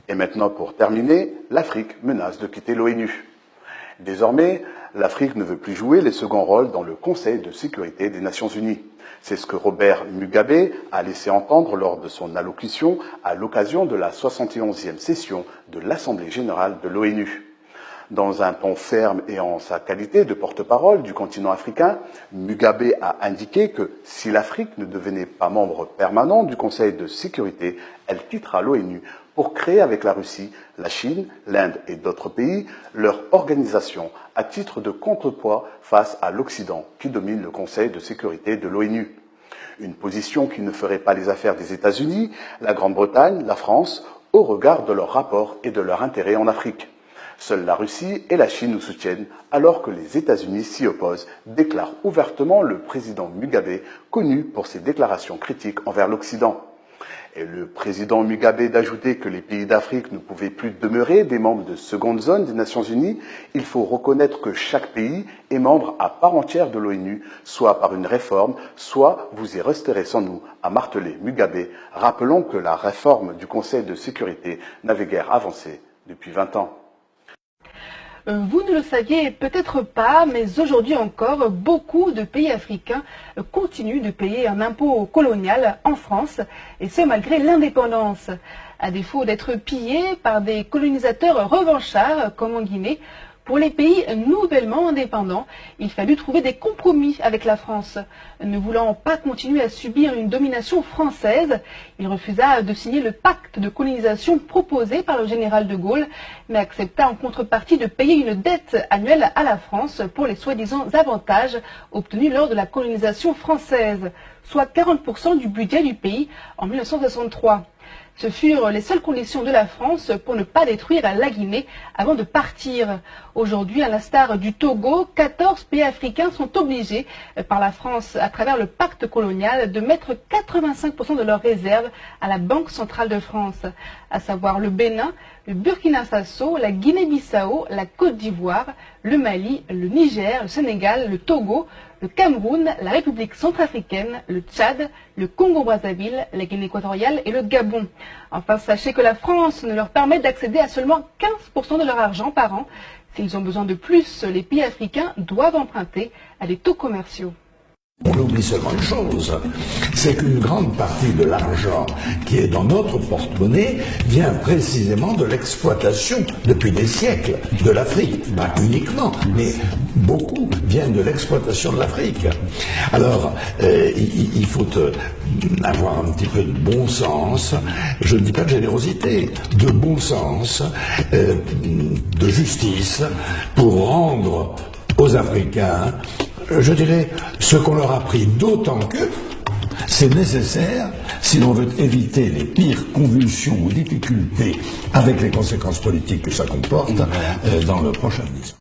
Et maintenant, pour terminer, l'Afrique menace de quitter l'ONU. Désormais, l'Afrique ne veut plus jouer les seconds rôles dans le Conseil de sécurité des Nations Unies. C'est ce que Robert Mugabe a laissé entendre lors de son allocution à l'occasion de la 71e session de l'Assemblée générale de l'ONU. Dans un ton ferme et en sa qualité de porte-parole du continent africain, Mugabe a indiqué que si l'Afrique ne devenait pas membre permanent du Conseil de sécurité, elle quittera l'ONU pour créer avec la Russie, la Chine, l'Inde et d'autres pays leur organisation à titre de contrepoids face à l'Occident qui domine le Conseil de sécurité de l'ONU. Une position qui ne ferait pas les affaires des États-Unis, la Grande-Bretagne, la France, au regard de leurs rapports et de leur intérêt en Afrique. Seules la Russie et la Chine nous soutiennent, alors que les États-Unis s'y opposent, déclare ouvertement le président Mugabe, connu pour ses déclarations critiques envers l'Occident. Et le président Mugabe d'ajouter que les pays d'Afrique ne pouvaient plus demeurer des membres de seconde zone des Nations Unies, il faut reconnaître que chaque pays est membre à part entière de l'ONU, soit par une réforme, soit vous y resterez sans nous, a martelé Mugabe, rappelant que la réforme du Conseil de sécurité n'avait guère avancé depuis 20 ans. Vous ne le saviez peut-être pas, mais aujourd'hui encore, beaucoup de pays africains continuent de payer un impôt colonial en France, et ce malgré l'indépendance. À défaut d'être pillés par des colonisateurs revanchards, comme en Guinée, pour les pays nouvellement indépendants, il fallut trouver des compromis avec la France. Ne voulant pas continuer à subir une domination française, il refusa de signer le pacte de colonisation proposé par le général de Gaulle, mais accepta en contrepartie de payer une dette annuelle à la France pour les soi-disant avantages obtenus lors de la colonisation française, soit 40% du budget du pays en 1963. Ce furent les seules conditions de la France pour ne pas détruire la Guinée avant de partir. Aujourd'hui, à l'instar du Togo, 14 pays africains sont obligés par la France, à travers le pacte colonial, de mettre 85% de leurs réserves à la Banque centrale de France, à savoir le Bénin, le Burkina Faso, la Guinée-Bissau, la Côte d'Ivoire, le Mali, le Niger, le Sénégal, le Togo, le Cameroun, la République centrafricaine, le Tchad, le Congo-Brazzaville, la Guinée équatoriale et le Gabon. Enfin, sachez que la France ne leur permet d'accéder à seulement 15% de leur argent par an. S'ils ont besoin de plus, les pays africains doivent emprunter à des taux commerciaux. On oublie seulement une chose, c'est qu'une grande partie de l'argent qui est dans notre porte-monnaie vient précisément de l'exploitation, depuis des siècles, de l'Afrique. Pas uniquement, mais beaucoup viennent de l'exploitation de l'Afrique. Alors, il faut avoir un petit peu de bon sens, je ne dis pas de générosité, de bon sens, de justice, pour rendre aux Africains, je dirais, ce qu'on leur a pris, d'autant que c'est nécessaire si l'on veut éviter les pires convulsions ou difficultés avec les conséquences politiques que ça comporte dans le prochain avenir.